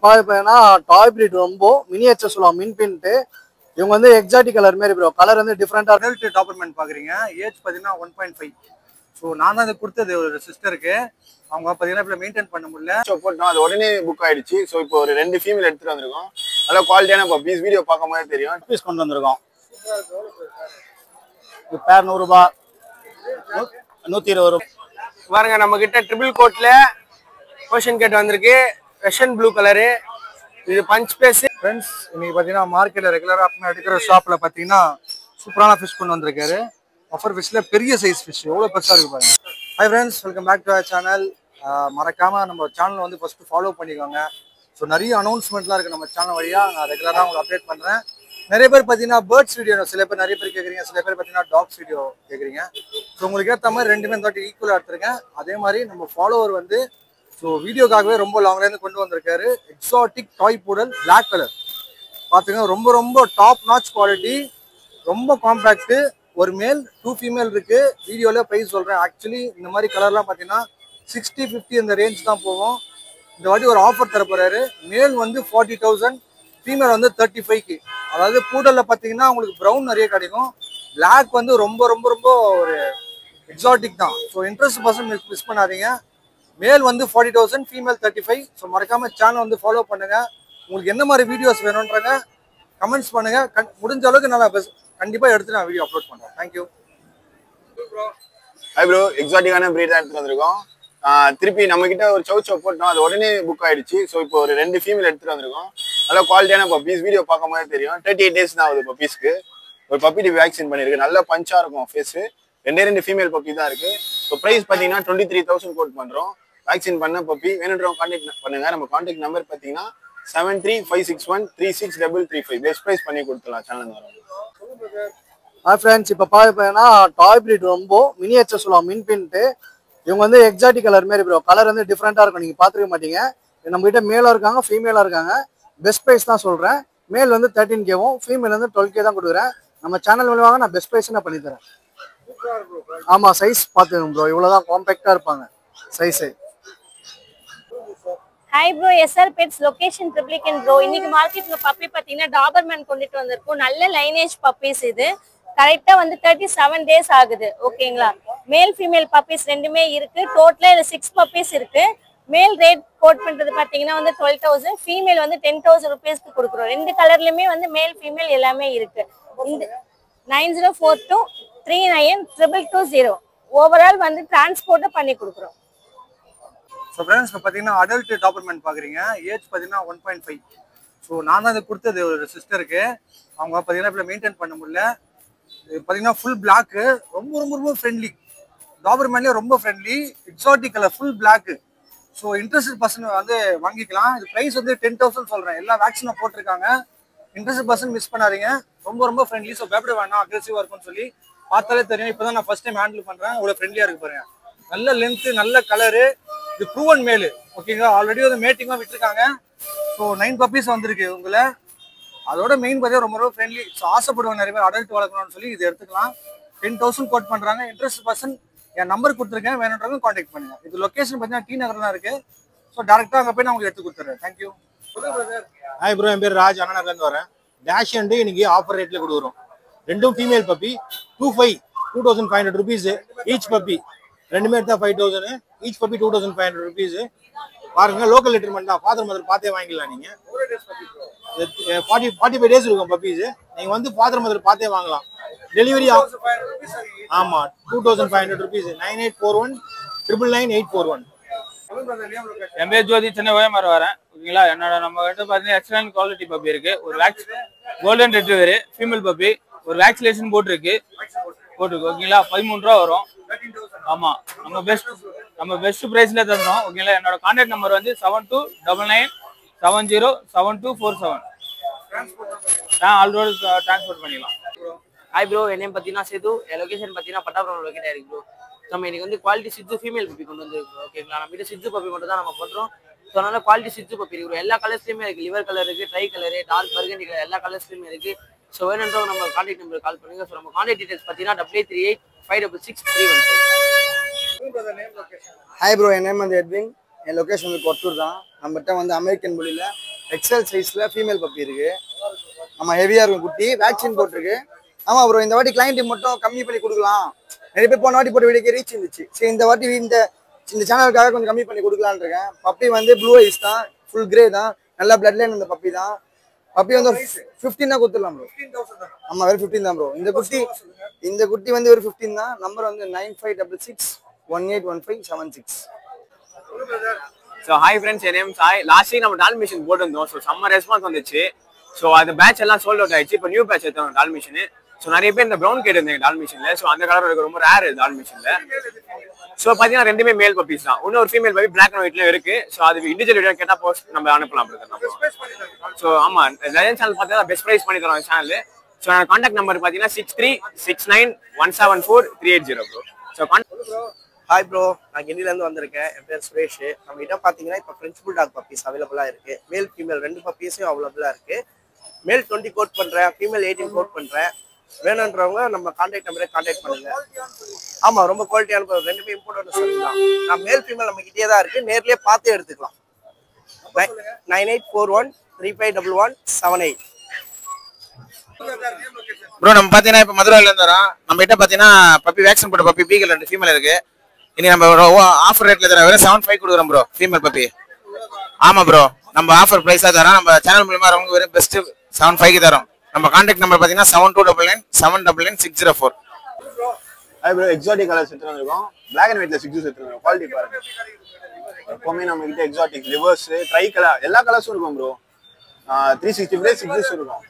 பார்த்தீங்கன்னா டாய் பிரீட் ரொம்ப மினியேச்சர் சொல்லுவாங்க மின் பின்ட்டு. இவங்க வந்து எக்ஸாட்டிக் கலர் மாதிரி ப்ரோ. கலர் வந்து டிஃப்ரெண்டாக. அடல்ட் டாப்பர்மெண்ட் பார்க்குறீங்க. ஏஜ் பார்த்தீங்கன்னா 1.5. ஸோ நான் தான் இது கொடுத்தது ஒரு சிஸ்டருக்கு. அவங்க பார்த்தீங்கன்னா இப்போ மெயின்டைன் பண்ண முடியல. ஸோ போட்டோம், அது உடனே புக் ஆயிடுச்சு. ஸோ இப்போ ஒரு 2 ஃபீமேல் எடுத்துட்டு வந்திருக்கோம். நல்லா குவாலிட்டியான பப்பீஸ். வீடியோ பார்க்கும் போதே தெரியும். பீஸ் கொண்டு வந்திருக்கோம். பேர் 100 ரூபா, 120 ரூபா. பாருங்க நம்ம கிட்ட ட்ரிபிள் கோட்ல ஓஷன் கேட் வந்திருக்கு. Russian blue colour. இது பஞ்ச் பேஸ். ஃப்ரெண்ட்ஸ் இன்னைக்கு பார்த்தீங்கன்னா மார்க்கெட்டில் ரெகுலராக அப்போ எடுக்கிற ஷாப்பில் பார்த்தீங்கன்னா சூப்பரான ஃபிஷ் கொண்டு வந்திருக்காரு. ஆஃபர் ஃபிஷ்ல பெரிய சைஸ் ஃபிஷ் எவ்வளோ பெருசாக இருக்கு பாருங்க. Hi friends, welcome back to our channel. மறக்காமல் நம்ம சேனலை வந்து ஃபஸ்ட்டு ஃபாலோ பண்ணிக்கோங்க. ஸோ நிறைய அனௌன்ஸ்மெண்ட்லாம் இருக்குது நம்ம சேனல் வழியாக. நான் ரெகுலராக உங்களுக்கு அப்டேட் பண்ணுறேன். நிறைய பேர் பார்த்தீங்கன்னா பேர்ட்ஸ் வீடியோ, சில பேர் நிறைய பேர் கேட்குறீங்க, சில பேர் பார்த்தீங்கன்னா டாக்ஸ் வீடியோ கேட்குறீங்க. ஸோ உங்களுக்கு ஏற்ற மாதிரி ரெண்டுமே இந்த வாட்டி ஈக்குவலாக எடுத்துருக்கேன். அதே மாதிரி நம்ம ஃபாலோவர் வந்து ஸோ வீடியோக்காகவே ரொம்ப லாங்லேருந்து கொண்டு வந்திருக்காரு. எக்ஸாட்டிக் டாய் பூடல் பிளாக் கலர் பார்த்துங்க. ரொம்ப ரொம்ப டாப் நாச் குவாலிட்டி, ரொம்ப காம்பேக்ட்டு. ஒரு மேல் 2 ஃபீமேல் இருக்கு. வீடியோவில் ப்ரைஸ் சொல்கிறேன். ஆக்சுவலி இந்த மாதிரி கலர்லாம் பார்த்தீங்கன்னா 60-50 இந்த ரேஞ்ச் தான் போகும். இந்த வாட்டி ஒரு ஆஃபர் தர போறாரு. மேல் வந்து 40,000, ஃபீமேல் வந்து 35க்கு. அதாவது பூடலில் பார்த்தீங்கன்னா உங்களுக்கு ப்ரௌன் நிறைய கிடைக்கும். பிளாக் வந்து ரொம்ப ரொம்ப ரொம்ப ஒரு எக்ஸாட்டிக் தான். ஸோ இன்ட்ரெஸ்ட் பர்சன் மிஸ் பண்ணாதீங்க. மேல் வந்து 40,000, ஃபீமேல் 35. ஸோ மறக்காம சேனல் வந்து ஃபாலோ பண்ணுங்க. உங்களுக்கு என்ன மாதிரி வீடியோஸ் வேணும்ன்றாங்க கமெண்ட்ஸ் பண்ணுங்க. முடிஞ்ச அளவுக்கு நல்லா கண்டிப்பாக எடுத்து நான் வீடியோ அப்லோட் பண்ணுறேன். தேங்க்யூ. ஹாய் ப்ரோ, எக்ஸாட்டிக்கான பிரீட் தான் எடுத்துட்டு வந்திருக்கோம். திருப்பி நம்ம கிட்ட ஒரு சௌ போட்டோம், அது உடனே புக் ஆயிடுச்சு. ஸோ இப்போ ஒரு 2 ஃபீமேல் எடுத்துட்டு வந்திருக்கோம். நல்லா குவாலிட்டியான பப்பீஸ். வீடியோ பார்க்கும் போதே தெரியும். 38 days தான் ஆகுது பப்பீஸ்க்கு. ஒரு பப்பி டிவி வேக்சின் பண்ணியிருக்கு. நல்ல பஞ்சா இருக்கும் ஃபேஸு. 2 ஃபீமேல் பப்பி தான் இருக்கு. ஸோ ப்ரைஸ் பார்த்தீங்கன்னா 23,000 கோட் பண்ணுறோம். வேக்சின் பண்ண பப்பி வேணுன்றவங்க கான்டாக்ட் பண்ணுங்க. நம்ம கான்டாக்ட் நம்பர் பார்த்தீங்கன்னா 7356136335. பெஸ்ட் ப்ரைஸ் பண்ணி கொடுத்துடலாம். சேனல் வரும். ஹாய் ஃப்ரெண்ட்ஸ், இப்போ பார்த்தீங்கன்னா டாய் பிரீட் ரொம்ப மினியேச்சர் சொல்லுவாங்க மின் பின்ட்டு. இவங்க வந்து எக்ஸாட்டிக் கலர் மாதிரி ப்ரோ. கலர் வந்து டிஃப்ரெண்டாக இருக்கும். நீங்கள் பார்த்துருக்க மாட்டீங்க. நம்ம கிட்ட மேலாக இருக்காங்க, ஃபீமேலாக இருக்காங்க. பெஸ்ட் ப்ரைஸ் தான் சொல்கிறேன். மேல் வந்து 13Kவும், ஃபீமேல் வந்து 12K தான் கொடுக்குறேன். நம்ம சேனல் மூலமாக நான் பெஸ்ட் ப்ரைஸ் நான் பண்ணித்தரேன். ஆமாம், சைஸ் பார்த்துக்கோங்க ப்ரோ. இவ்வளோதான் காம்பேக்டாக இருப்பாங்க size. Hi bro, SR pets location Triplicane bro. இன்னைக்கு மார்க்கெட்ல பப்பி பார்த்தீங்கன்னா டாபர்மேன் கொண்டுட்டு வந்திருக்கோம். நல்ல லைனேஜ் பப்பீஸ். இது கரெக்டாக வந்து 37 days ஆகுது. ஓகேங்களா? மேல் ஃபீமேல் பப்பீஸ் ரெண்டுமே இருக்கு. டோட்டலாக இதில் 6 பப்பீஸ் இருக்கு. மேல் ரேட் கோட் பண்ணுறது பார்த்தீங்கன்னா வந்து 12,000, ஃபீமேல் வந்து 10,000 ருபீஸ்க்கு கொடுக்குறோம். 2 கலர்லையுமே வந்து மேல் ஃபீமேல் எல்லாமே இருக்கு. இந்த 9042392220 ஓவரால் வந்து டிரான்ஸ்போர்ட்டும் பண்ணி கொடுக்குறோம். ஸோ ஃப்ரெண்ட்ஸ் இப்போ பார்த்தீங்கன்னா அடல்ட் டாப்பர்மெண்ட் பார்க்குறீங்க. ஏஜ் பார்த்தீங்கன்னா 1.5. ஸோ நான் தான் இது கொடுத்தது ஒரு சிஸ்டருக்கு. அவங்க பார்த்தீங்கன்னா இப்போ மெயின்டைன் பண்ண முடியல. இது பார்த்தீங்கன்னா ஃபுல் பிளாக்கு. ரொம்ப ரொம்ப ரொம்ப ஃப்ரெண்ட்லி. டாபர்மேன்லேயே ரொம்ப friendly. Exotic colour full block. So interest person வந்து வாங்கிக்கலாம். இது ப்ரைஸ் வந்து 10,000 சொல்கிறேன். எல்லா வேக்சினும் போட்டிருக்காங்க. இன்ட்ரெஸ்ட் பர்சன் மிஸ் பண்ணாதீங்க. ரொம்ப ரொம்ப ஃப்ரெண்ட்லி. ஸோ பயப்பட வேணாம், அக்ரெசிவாக இருக்கும்னு சொல்லி பார்த்தாலே தெரியும். இப்போ தான் நான் ஃபர்ஸ்ட் டைம் ஹேண்டில் பண்ணுறேன். அவ்வளோ ஃப்ரெண்ட்லியாக இருக்கு பாருங்க. நல்ல லென்த்து, நல்ல கலரு. இது ப்ரூவன் மேலு. ஓகேங்களா? ஆல்ரெடி வந்து மேட்டிங்காக விட்டுருக்காங்க. ஸோ 9 பப்பீஸ் வந்திருக்கு உங்களை. அதோட மெயின் பார்த்தீங்கன்னா ரொம்ப ரொம்ப ஃப்ரெண்ட்லி. ஸோ ஆசைப்படுவாங்க நிறைய பேர் அடல்ட் வளர்க்கணும்னு சொல்லி இது எடுத்துக்கலாம். 10,000 கோட் பண்ணுறாங்க. இன்ட்ரெஸ்ட் பர்சன் என் நம்பர் கொடுத்துருக்கேன். வேணுன்றவங்க கான்டாக்ட் பண்ணுங்க. இது லொக்கேஷன் பார்த்தீங்கன்னா டி நகர் தான் இருக்கு. ஸோ டேரெக்டாக அங்கே போய் நான் உங்களுக்கு எடுத்து கொடுத்துட்றேன். தேங்க்யூ. ஹாய் ப்ரோ, என் பேர் ராஜ், அண்ணாநகர்லேருந்து வரேன். டேஷ் அண்டு இன்னைக்கு ஆஃபர் ரேட்டில் கொடுக்குறோம். 2 female puppy 2,500 rupees each puppy. 2 எடுத்தால் 5,000. Each puppy 2,500 rupees. பாருங்க, லோக்கல் லிட்டர்மெண்ட் தான். ஃபாதர் மதர் பார்த்தே வாங்கிக்கலாம். நீங்கள் 45 days இருக்கும் பப்பீஸ். நீங்கள் வந்து ஃபாதர் மதர் பார்த்தே வாங்கலாம். டெலிவரி ஆமாம் 2,500 ருபீஸ். 9841 என் பேர் ஜோதி, சின்ன ஓயமார் வரேன். ஓகேங்களா? என்னோட நம்ம கிட்ட பார்த்தீங்கன்னா எக்ஸலன்ட் குவாலிட்டி பப்பி இருக்கு. ஒரு கோல்டன் ரெட்ரிவர் ஃபீமேல் பப்பி. ஒரு வேக்சினேஷன் போட்டிருக்கு. ஓகேங்களா? 13 ரூபா வரும். ஆமா, நம்ம பெஸ்ட் பிரைஸ்ல தந்தோம். ஓகேங்களா? என்னோட கான்டாக்ட் நம்பர் வந்து 7299707247. ஆல்ரோடு டிரான்ஸ்போர்ட் பண்ணிடலாம். ஹாய் ப்ரோ, என் நேம் பார்த்தீங்கன்னா சேது. என் லொகேஷன் பார்த்தீங்கன்னா பட்டாபுரம் லொகேட் ஆயிருக்கு ப்ரோ. நம்ம இன்னைக்கு வந்து குவாலிட்டி சித்து ஃபீமேல் பப்பி கொண்டு வந்து ஓகேங்களா? நம்ம கிட்ட சித்து பப்பி மட்டும் தான் நம்ம பண்ணுறோம். ஸோ அதனால குவாலிட்டி சித்து பப்பி இருக்கு. எல்லா கலர்ஸ்லையுமே இருக்கு. லிவர் கலர் இருக்கு, tri colour, dark burgundy colour, எல்லா கலர்ஸ்லையுமே இருக்கு. ஸோ வேணுன்றவங்க நம்ம கான்டாக்ட் நம்பர் கால் பண்ணுங்க. ஸோ நம்ம கான்டாக்ட் டீடைல்ஸ் பார்த்தீங்கன்னா 8838566315. ஹாய் ப்ரோ, என் நேம் வந்து எட்வின். என் லொக்கேஷன் வந்து கொட்டூர் தான். நம்மகிட்ட வந்து அமெரிக்கன் புலியில் எக்ஸல் சைஸ்ல ஃபீமேல் பப்பி இருக்கு. ஆமா ஹெவியா இருக்கும் குட்டி. வேக்சின் போட்டிருக்கு. ஆமா ப்ரோ இந்த வாட்டி கிளைண்ட் மட்டும் கம்மி பண்ணி கொடுக்கலாம். நிறைய பேர் போன வாட்டி போட்ட வீடியோக்கு ரீச் இருந்துச்சு. சரி இந்த வாட்டி இந்த சேனலுக்காக கொஞ்சம் கம்மி பண்ணி கொடுக்கலான்னு இருக்கேன். பப்பி வந்து ப்ளூ ஐஸ் தான், ஃபுல் கிரே தான், நல்லா பிளட் லைன் இந்த பப்பி தான். பப்பி வந்து 15 தான் கொடுத்துடலாம் ப்ரோ. ஆமா வெறும் 15 தான் ப்ரோ. இந்த குட்டி வந்து ஒரு 15 தான். நம்பர் வந்து 9566181576. ஸோ ஹாய் ஃப்ரெண்ட்ஸ், என் நேம் சாய். லாஸ்ட் வீக் நம்ம டால்மிஷன் போட்டிருந்தோம். ஸோ செம்ம ரெஸ்பான்ஸ் வந்துச்சு. ஸோ அந்த பேட்ச் எல்லாம் சோல்ட் அவுட் ஆயிடுச்சு. இப்போ நியூ பேட்ச் எடுத்தோம் டால்மிஷன். ஸோ நிறைய பேர் இந்த ப்ரௌன் கேட்டிருந்தேன் டால்மிஷன்ல. ஸோ அந்த கலர் எனக்கு ரொம்ப ரேர் டால்மிஷன்ல. ஸோ பார்த்தீங்கன்னா ரெண்டுமே மேல் பப்பீஸ் தான். இன்னொரு ஃபீமேல் பப்பி பிளாக் அண்ட் ஒயிட்ல இருக்கு. ஸோ அது இண்டிவிஜுவல் வீடியோ கேட்டால் போஸ்ட் நம்ம அனுப்பலாம். ஸோ ஆமா லயன் சேனல் பார்த்தீங்கன்னா பெஸ்ட் ப்ரைஸ் பண்ணி தரோம் சேனல். ஸோ நான் கான்டாக்ட் நம்பர் பார்த்தீங்கன்னா 6369174380 ப்ரோ. ஸோ ஹாய் ப்ரோ, நான் கிண்டிலேருந்து வந்திருக்கேன். என் பேர் சுரேஷ். நம்ம கிட்ட பார்த்தீங்கன்னா இப்போ ஃப்ரெஞ்ச் புல்டாக் பப்பீஸ் அவைலபிளாக இருக்குது. மேல் ஃபீமேல் 2 பப்பீஸும் அவைலபிளாக இருக்குது. மேல் 20 கோட் பண்ணுறேன், ஃபீமேல் 18 கோட் பண்ணுறேன். வேணுன்றவங்க நம்ம கான்டாக்ட் நம்பரே கான்டாக்ட் பண்ணுங்க. ஆமாம் ரொம்ப குவாலிட்டியான பொருள், ரெண்டுமே இம்பார்ட்டன்ட் சொல்லலாம். நான் மேல் ஃபீமேல் நம்ம கிட்டே தான் இருக்குது, நேர்லேயே பார்த்து எடுத்துக்கலாம். 9841351178. ப்ரோ நம்ம பார்த்தீங்கன்னா இப்போ மதுரையிலேருந்து வரோம். நம்ம கிட்ட பார்த்தீங்கன்னா பப்பி வேக்சின் போட்ட பப்பி பீகல் 2 ஃபீமேல் இருக்கு. இன்னைக்கு நம்ம ஆஃபர் ரேட்ல தர வெறும் 75 கொடுக்குறோம் ப்ரோ ஃபீமேல் பப்பி. ஆமா ப்ரோ நம்ம ஆஃபர் பிரைஸா தரோம். நம்ம சேனல் மூலமா வரவங்க வெறும் பெஸ்ட் 75 தரோம். நம்ம கான்டாக்ட் நம்பர் பார்த்தீங்கன்னா 7299799604. ஹாய் ப்ரோ, எக்ஸாட்டிக் கலர்ஸ் எடுத்துட்டு வந்திருக்கோம். பிளாக் அண்ட் ஒயிட்ல 6 எடுத்துட்டு வந்திருக்கோம். குவாலிட்டி பாருங்க. எப்பவுமே நம்ம கிட்ட எக்ஸாட்டிக் லிவர்ஸ் ட்ரை கலர் எல்லா கலர்ஸும் இருக்கும் ப்ரோ. 365 6 இருக்கும்.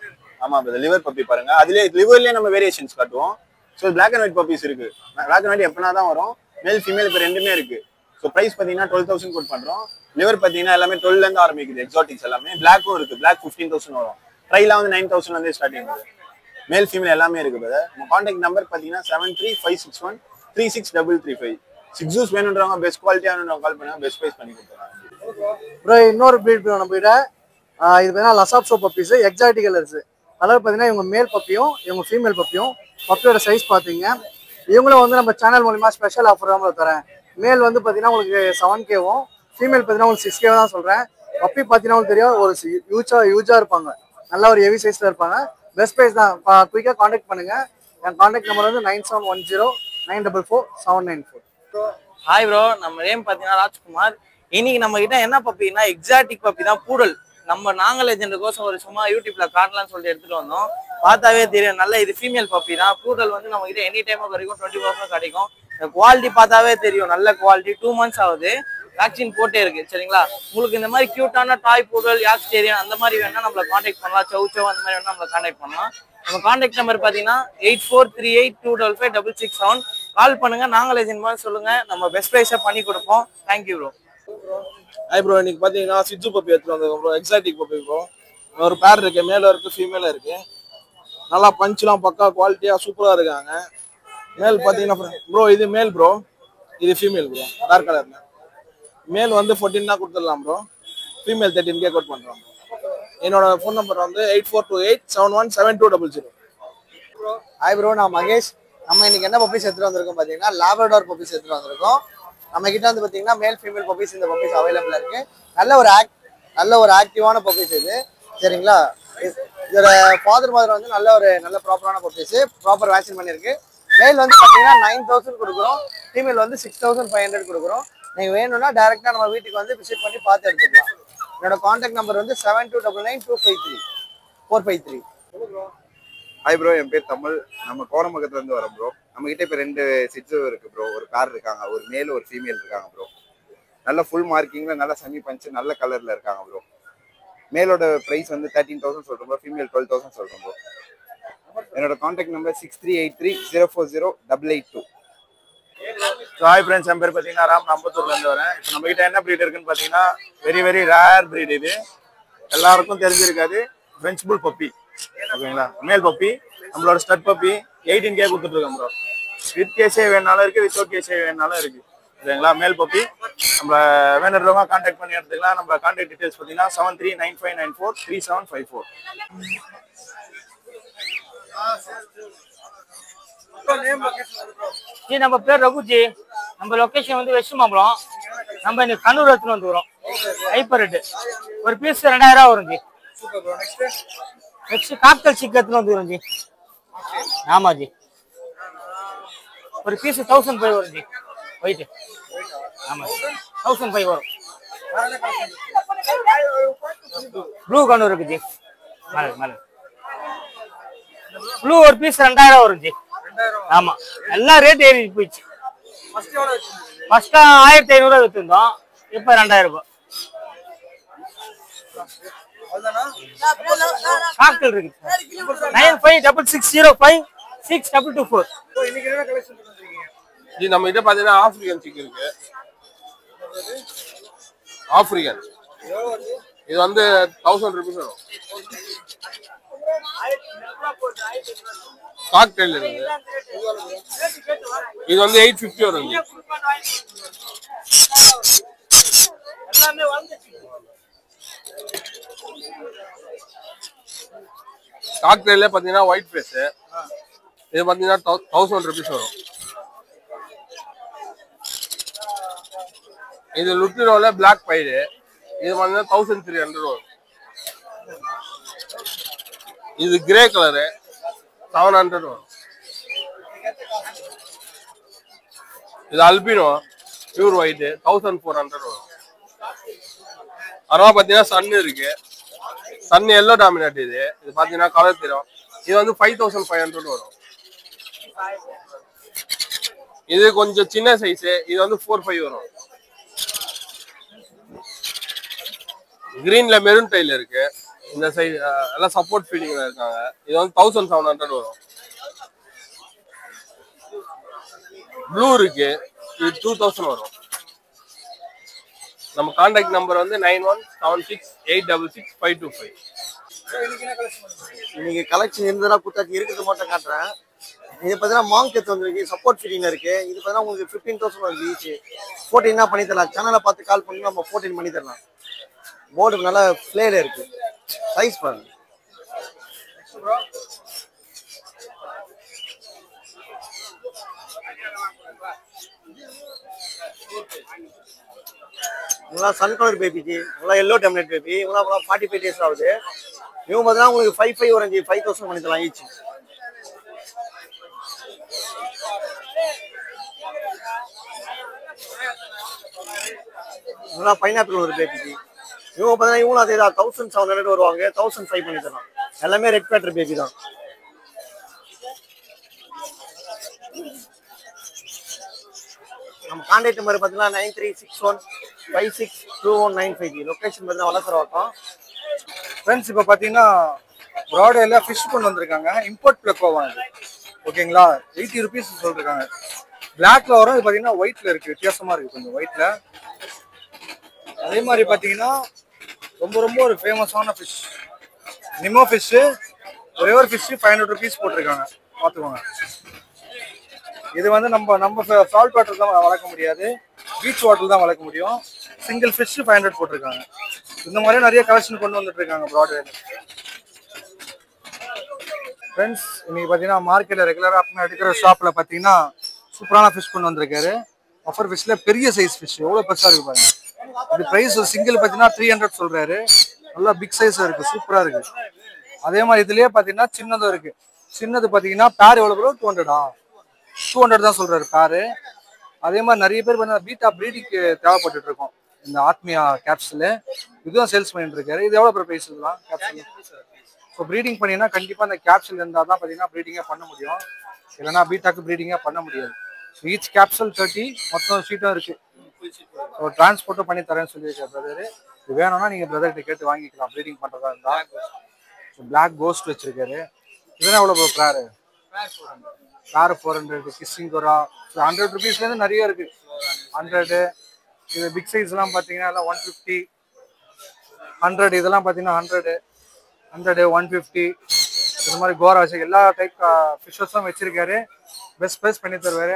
ஆமா ப்ரோ லிவர் பப்பி பாருங்க. அதுலயே லிவர்லயே நம்ம வேரியேஷன்ஸ் காட்டுவோம். So black and white puppies இருக்கு. பிளாக் அண்ட் ஒயிட் எப்பனா தான் வரும். மேல் ஃபீமேல் இப்போ ரெண்டுமே இருக்கு. ஸோ ப்ரைஸ் பார்த்தீங்கன்னா 12,000 கோட் பண்றோம். லிவர் பார்த்தீங்கன்னா எல்லாமே 12ல இருந்து ஆரம்பிக்குது. எக்ஸாட்டிக்ஸ் எல்லாமே பிளாக்கும் இருக்கு. பிளாக் 15,000 வரும். ட்ரைலாம் வந்து 9,000 வந்து ஸ்டார்டிங் ஆகுது. மேல் ஃபீமேல் எல்லாமே இருக்கு பிரதர். நம்ம கான்டாக்ட் நம்பர் பார்த்தீங்கன்னா 7356136335. 6 ஜூஸ் வேணுன்றவங்க பெஸ்ட் குவாலிட்டியா வேணுன்றவங்க கால் பண்ணுங்க. பெஸ்ட் ப்ரைஸ் பண்ணி கொடுத்துருவாங்க ப்ரோ. இன்னொரு ப்ரீட் நம்ம கிட்ட இது பார்த்தீங்கன்னா லசாப்சோ பப்பீஸ் எக்ஸாட்டிக் கலர்ஸ். கலர் பார்த்தீங்கன்னா இவங்க மேல் பப்பியும் இவங்க ஃபீமேல் பப்பியும். பப்பியோட சைஸ் பார்த்தீங்க. இவங்களும் வந்து நம்ம சேனல் மூலிமா ஸ்பெஷல் ஆஃபர் தான் தரேன். மேல் வந்து பார்த்தீங்கன்னா உங்களுக்கு 7Kவும் ஃபீமேல் பார்த்தீங்கன்னா உங்களுக்கு 6K தான் சொல்கிறேன். பப்பி பார்த்தீங்கன்னா உங்களுக்கு தெரியும் ஒரு யூஜாக இருப்பாங்க. நல்ல ஒரு ஹெவி சைஸில் இருப்பாங்க. பெஸ்ட் ப்ரைஸ் தான். குயிக்காக காண்டாக்ட் பண்ணுங்க. என் காண்டாக்ட் நம்பர் வந்து 9710944794. ஹாய் ப்ரோ, நம்ம நேம் பார்த்தீங்கன்னா ராஜ்குமார். இன்னைக்கு நம்ம கிட்ட என்ன பப்பின்னா எக்ஸாட்டிக் பப்பி தான், பூடல். நம்ம நாங்கள் லெஜெண்டுக்கோசம் ஒரு சும்மா யூடியூப்ல காட்டலாம்னு சொல்லிட்டு எடுத்துட்டு வந்தோம். பார்த்தாவே தெரியும் நல்ல இது ஃபீமேல் பப்பி தான். பூடல் வந்து நம்ம கிட்ட எனி டைம் வரைக்கும் 20% கிடைக்கும். குவாலிட்டி பார்த்தாவே தெரியும் நல்ல குவாலிட்டி. 2 months ஆகுது, வேக்சின் போட்டே இருக்கு. சரிங்களா, உங்களுக்கு இந்த மாதிரி கியூட்டான டாய் பூடல் யாக்ஸ்டேரியன் அந்த மாதிரி வேணா நம்மளை கான்டாக்ட் பண்ணலாம். சௌச்சோ அந்த மாதிரி வேணா நம்மளை கான்டாக்ட் பண்ணலாம். நம்ம கான்டாக்ட் நம்பர் பார்த்தீங்கன்னா 8438255667. கால் பண்ணுங்க. நாங்கள் லெஜெண்ட் மாதிரி சொல்லுங்க, நம்ம பெஸ்ட் ப்ரைஸா பண்ணி கொடுப்போம். Thank you bro. ஹாய் ப்ரோ, இன்னைக்கு பார்த்தீங்கன்னா சிஜு பப்பி எடுத்துட்டு வந்திருக்கோம் ப்ரோ. Exotic puppy bro. ஒரு பேர் இருக்கு, மேல இருக்கு ஃபீமேல இருக்கு. நல்லா பஞ்ச்லாம் பக்கா குவாலிட்டியா சூப்பரா இருக்காங்க. மேல் பார்த்தீங்கன்னா ப்ரோ இது மேல் ப்ரோ, இது ஃபீமேல் ப்ரோ. டார்க் கலர்ல மேல் வந்து 14 தான் கொடுத்துடலாம் ப்ரோ. ஃபீமேல் 13K கோட் பண்றோம். என்னோட ஃபோன் நம்பர் வந்து 8428717200. ஹாய் ப்ரோ, நான் மகேஷ். நம்ம இன்னைக்கு என்ன பப்பீஸ் எடுத்துட்டு வந்திருக்கோம் பார்த்தீங்கன்னா லாப்ரடார் பப்பீஸ் எடுத்துட்டு வந்திருக்கோம். நம்ம கிட்ட வந்து பார்த்தீங்கன்னா மேல் ஃபீமேல் பப்பீஸ் இந்த பப்பீஸ் அவைலபிளா இருக்கு. நல்ல ஒரு ஆக்டிவான பப்பீஸ் இது. சரிங்களா, இதோட ஃபாதர் மதர் வந்து நல்ல ப்ராப்பரான பப்பீஸ். ப்ராப்பர் வேக்சின் பண்ணியிருக்கு. மேல் வந்து பார்த்தீங்கன்னா 9,000 கொடுக்குறோம். ஃபீமேல் வந்து 6,500 கொடுக்குறோம். நீங்கள் வேணும்னா டேரெக்டாக நம்ம வீட்டுக்கு வந்து விசிட் பண்ணி பார்த்து எடுத்துக்கலாம். என்னோட கான்டாக்ட் நம்பர் வந்து 7299253453. ஹாய் ப்ரோ, என் பேர் தமிழ். நம்ம கோரமங்கத்துலேருந்து வரோம் ப்ரோ. நம்மகிட்ட இப்போ 2 சிட்ஸு இருக்கு ப்ரோ. ஒரு பேர் இருக்காங்க, ஒரு மேல் ஒரு ஃபீமேல் இருக்காங்க ப்ரோ. நல்ல ஃபுல் மார்க்கிங்கில் நல்ல செமி பஞ்சு நல்ல கலரில் இருக்காங்க ப்ரோ. மேலோட ப்ரைஸ் வந்து 13,000 சொல்கிறோம் ப்ரோ. ஃபீமேல் 12,000 சொல்கிறோம் ப்ரோ. என்னோட கான்டாக்ட் நம்பர் 6383040882. ஹாய் ஃப்ரெண்ட்ஸ், என் பேர் பார்த்தீங்கன்னா ராம். அம்பத்தூர்லேருந்து வரேன். இப்போ நம்ம கிட்ட என்ன ப்ரீட் இருக்குன்னு பார்த்தீங்கன்னா வெரி வெரி ரேர் ப்ரீட். இது எல்லாருக்கும் தெரிஞ்சிருக்காது. ஃப்ரெஞ்ச் புல் பப்பி. ஓகேங்களா, மேல் பப்பி. நம்மளோட ஸ்டட் பப்பி 18K கொடுத்துட்டு இருக்கோம் ப்ரோ. வித் கேஸே வேணாலும் இருக்கு, வித்தவுட் கேஸே வேணாலும் இருக்கு. ஓகேங்களா, மேல் பப்பி. நம்ம வேணுறவங்க கான்டாக்ட் பண்ணி எடுத்துக்கலாம். நம்ம கான்டாக்ட் டீடைல்ஸ் பார்த்தீங்கன்னா 7395943754. ஜி நம்ம பேர் ரகுஜி. நம்ம லொகேஷன் வந்து வெஸ்ட் மாம்பலம். நம்ம இன்னைக்கு கண்ணூர் எடுத்துன்னு வந்துக்கிறோம். ஹைப்பர் ரெட்டு ஒரு பீஸ் 2000 ரூபா வரும் G. Super bro. Next cocktail chicken எடுத்துன்னு வந்துரும் ஜி. ஆமா ஜி. ஒரு பீஸ் 1005 வரும் ஜி. ஒயிட். ஆமா 1005 வரும். ப்ளூ கண்ணு இருக்கு ஜி. மேல ப்ளூ ஒரு பீஸ் 2000 வரும் ஜி. ஆமா எல்லாம் ரேட் ஏறி போயிடுச்சு. ஃபர்ஸ்ட் 1500 வித்துருந்தோம், இப்போ 2000 ரூபாய். காக்டெயில் இருக்கு 9566056224. ஜி நம்ம கிட்ட பாத்தீங்கன்னா ஆப்பிரிக்கன் சிக்கன் இருக்கு. ஆப்பிரிக்கன் இது வந்து 1000 rupees வரும். காக்டெயில் இருக்கு, இது வந்து 850 வரும். காக்டெயில பாத்தீங்கன்னா ஒயிட் ஃபேஸ், இது பாத்தீங்கன்னா 1000 rupees வரும். இது லுட்டினோல பிளாக் பைடு, இது பாத்தீங்கன்னா 1300 வரும். இது கிரே கலரு 700 வரும். இது அல்பினோ பியூர் ஒயிட் 1400 வரும். அப்புறமா பாத்தீங்கன்னா சன் இருக்கு, சன் எல்லோ டாமினேட். இது பாத்தீங்கன்னா கலர் தெரியும். இது வந்து 5500 வரும். இது கொஞ்சம் சின்ன சைஸ், இது வந்து 45 வரும். கிரீன்ல மெரூன் டைல் இருக்கு, இந்த சைடு எல்லாம் சப்போர்ட் ஃபீடிங்ல இருக்காங்க. இது வந்து 1700 வரும். ப்ளூ இருக்கு, இது 2000 வரும். நம்ம கான்டாக்ட் நம்பர் வந்து 9176866525. இன்னைக்கு கலெக்ஷன் இருந்ததா குத்தாச்சு, இருக்கிறது மட்டும் காட்டுறேன். இது பார்த்தீங்கன்னா மாங்க் எடுத்து வந்துருக்கு, சப்போர்ட் ஃபீடிங் இருக்கு. இது பார்த்தீங்கன்னா உங்களுக்கு 15,000 வந்து ஈச்சு. 14 பண்ணி தரலாம். சேனலை பார்த்து கால் பண்ணி நம்ம 14 பண்ணி தரலாம். போர்டு நல்லா ஃபிளேல இருக்கு, சைஸ் பாருங்க. இவங்களாம் சன்கலர் பேபி ஜி, இவங்களாம் எல்லோ டெம்லெட் பேபி, இவங்களாம் 45 days ஆகுது. இவங்க பார்த்தீங்கன்னா உங்களுக்கு 55 வரும் ஜி, 5000 பண்ணி தரலாம் ஈச்சு. இவங்களாம் பைனாப்பிள் ஒரு பேபி ஜி. இவங்க பார்த்தீங்கன்னா இவங்களும் அதே தான் 1700 வருவாங்க, 1005 பண்ணி தரலாம். எல்லாமே ரெட் பேட்டர் பேபி தான். நம்ம கான்டாக்ட் நம்பர் பார்த்தீங்கன்னா 9361562195. லொக்கேஷன் பார்த்தீங்கன்னா வளசரவாக்கம். ஃப்ரெண்ட்ஸ் இப்போ பார்த்தீங்கன்னா ப்ராடேல ஃபிஷ் கொண்டு வந்திருக்காங்க, இம்போர்ட் பிளக்கோவா இது. ஓகேங்களா, 80 rupees சொல்லிருக்காங்க. பிளாக்ல வரும், இது பார்த்தீங்கன்னா ஒயிட்ல இருக்கு, வித்தியாசமா இருக்கு கொஞ்சம் ஒயிட்ல. அதே மாதிரி பார்த்தீங்கன்னா ரொம்ப ரொம்ப ஒரு ஃபேமஸான ஃபிஷ் நிமோ ஃபிஷ். ஒரே ஒரு ஃபிஷ் 500 rupees போட்டிருக்காங்க, பார்த்துக்கோங்க. இது வந்து நம்ம சால்ட் வாட்டர் தான் வளர்க்க முடியாது, பீச் வாட்டர் தான் வளர்க்க முடியும். சிங்கிள் ஃபிஷ் 500 போட்டிருக்காங்க. இந்த மாதிரி நிறைய கலெக்ஷன் கொண்டு வந்துட்டு இருக்காங்க ப்ராடேல. ஃப்ரெண்ட்ஸ் இன்னைக்கு பார்த்தீங்கன்னா மார்க்கெட்டில் ரெகுலராக எடுக்கிற ஷாப்பில் பார்த்தீங்கன்னா சூப்பரான ஃபிஷ் கொண்டு வந்திருக்காரு. ஆஃபர் ஃபிஷ்ல பெரிய சைஸ் ஃபிஷ் எவ்வளோ பெருசாக இருக்கு பாருங்க. இது ப்ரைஸ் சிங்கிள் பார்த்தீங்கன்னா 300 சொல்றாரு. நல்லா பிக் சைஸாக இருக்கு, சூப்பராக இருக்கு. அதே மாதிரி இதுலயே பார்த்தீங்கன்னா சின்னதும் இருக்கு. சின்னது பார்த்தீங்கன்னா பேர் எவ்வளோ ப்ரோ? 200 தான் சொல்றாரு பேரு. அதே மாதிரி நிறைய பேர் பார்த்தீங்கன்னா பீட்டா ப்ரீடிங்க்கு தேவைப்பட்டு இருக்கோம். இந்த ஆத்மியா கேப்சூல் இதுவும் சேல்ஸ் பண்ணிட்டு இருக்காரு. இது எவ்வளோ ப்ரைஸ் இதெல்லாம் கேப்சூல்? ஸோ ப்ரீடிங் பண்ணினா கண்டிப்பாக அந்த கேப்சூல் இருந்தால் தான் பார்த்தீங்கன்னா ப்ரீடிங்கே பண்ண முடியும், இல்லைன்னா பீட்டாக்கு ப்ரீடிங்கே பண்ண முடியாது. ஈச் கேப்சூல் 30, மொத்தம் ஷீட்டும் இருக்கு. ஸோ டிரான்ஸ்போர்ட்டும் பண்ணி தரேன்னு சொல்லியிருக்காரு பிரதரு. இது வேணும்னா நீங்கள் பிரதர்கிட்ட கேட்டு வாங்கிக்கலாம் ப்ரீடிங் பண்ணுறதா இருந்தால். ஸோ பிளாக் கோஸ்ட் வச்சிருக்காரு. இதெல்லாம் எவ்வளோ பேரு? பேர் 400. கிஸ்ஸிங் கோரா 100 rupeesலேருந்து நிறைய இருக்கு. 100 இது பிக் சைஸ்லாம் பார்த்தீங்கன்னா எல்லாம் 150, 100 இதெல்லாம் பார்த்தீங்கன்னா 100, 150 இது மாதிரி கோரா வச்சு எல்லா டைப் ஃபிஷ்ஷஸும் வச்சிருக்காரு. பெஸ்ட் ப்ரைஸ் பண்ணி தருவாரு.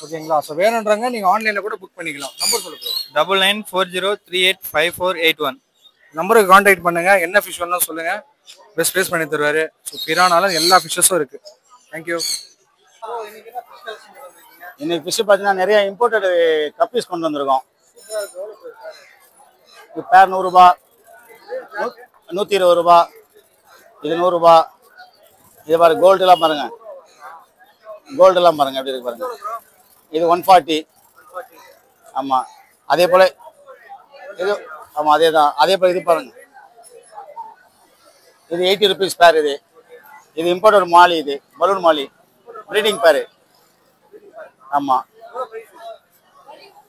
ஓகேங்களா? ஸோ வேணுன்றவங்க நீங்கள் ஆன்லைனில் கூட புக் பண்ணிக்கலாம். நம்பர் சொல்லுங்க. 9940385481 நம்பருக்கு கான்டாக்ட் பண்ணுங்க. என்ன ஃபிஷ் வேணும் சொல்லுங்க, பெஸ்ட் ப்ரைஸ் பண்ணி தருவாரு. ஸோ பிரானால எல்லா ஃபிஷ்ஷஸும் இருக்கு. தேங்க்யூ. இன்னைக்கு ஃபிஷ் பார்த்தீங்கன்னா நிறைய இம்போர்ட்டட் கப்பீஸ் கொண்டு வந்திருக்கோம். இது பேர் 100 ரூபா, 120 ரூபா. இது 100 ரூபா. இது பாருங்க கோல்டுலாம் பாருங்க, கோல்டுலாம் பாருங்க எப்படி இருக்கு பாருங்க. இது 140. ஆமா அதே போல இது, ஆமா அதே தான். அதே போல இது பாருங்க, இது 80 rupees பேர். இது இம்போர்ட்டட் மாலி, இது பலூன் மாலி ப்ரீடிங் பேர். ஆமா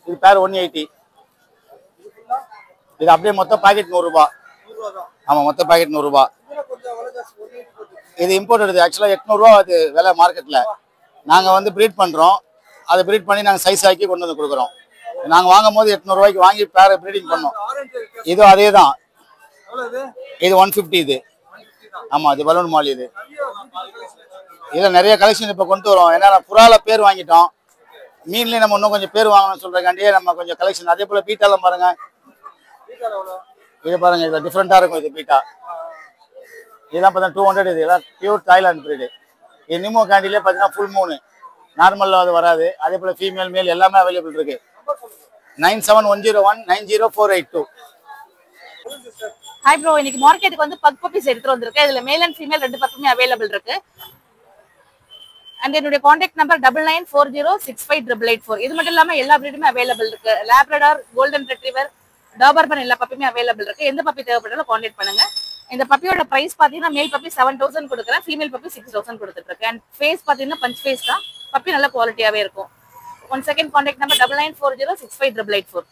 இது பேர் 180. இது அப்படியே மொத்தம் பாக்கெட் 100 ரூபா. ஆமா மொத்த பாக்கெட் 100 ரூபா. இது இம்போர்ட்டட், ஆக்சுவலா 800 ரூபா அது விலை மார்க்கெட்ல. நாங்க வந்து ப்ரீட் பண்றோம், அதை ப்ரீட் பண்ணி நாங்க சைஸ் ஆக்கி கொண்டு வந்து கொடுக்குறோம். நாங்க வாங்கும் போது 800 ரூபாய்க்கு வாங்கி பேரை ப்ரீடிங் பண்ணோம். இது அதே தான், இது 150. இது ஆமா இது பலூன் மாலி. இது இதுல நிறைய கலெக்ஷன் இப்ப கொண்டு வரோம். ஏன்னா புறால பேர் வாங்கிட்டோம், மீன்லயும் நம்ம இன்னும் கொஞ்சம் பேர் வாங்கணும்னு சொல்றதுக்காண்டியே நம்ம கொஞ்சம் கலெக்ஷன். அதே போல பீட்டாலாம் பாருங்க, இது பாருங்க இது டிஃப்ரெண்டா இருக்கும். இது பீட்டா இதெல்லாம் பார்த்தா 200. இது எல்லாம் பியூர் தாய்லாந்து பிரீடு. இது நிமோ கேண்டிலே பார்த்தீங்கன்னா ஃபுல் மூணு, நார்மலில் அது வராது. அதே போல் ஃபீமேல் மேல் எல்லாமே அவைலபிள் இருக்கு. 9710190482. ஹாய் ப்ரோ, இன்னைக்கு மார்க்கெட்டுக்கு வந்து பக் பப்பீஸ் எடுத்துட்டு வந்திருக்கேன். இதுல மேல் அண்ட் ஃபீமேல் ரெண்டு பக்கமே அவைலபிள் இருக்கு. அண்ட் என்னுடைய கான்டாக்ட் நம்பர் 9940658884. இது மட்டும் இல்லாம எல்லா பிரீடுமே அவைலபிள் இருக்கு. லேப்ரடார், கோல்டன் ரெட்ரீவர், டாபர்மன் எல்லா பப்பியுமே அவைலபிள் இருக்கு. எந்த பப்பி தேவைப்பட்டாலும் கான்டாக்ட் பண்ணுங்க. இந்த பப்பியோட பிரைஸ் பாத்தீங்கன்னா மேல் பப்பி 7000 கொடுக்குறேன், ஃபீமேல் பப்பி 6000 கொடுத்துட்டு இருக்கேன். அண்ட் ஃபேஸ் பாத்தீங்கன்னா பஞ்ச் ஃபேஸ் தான், பப்பி நல்ல குவாலிட்டியாவே இருக்கும். One second contact number 9940658884.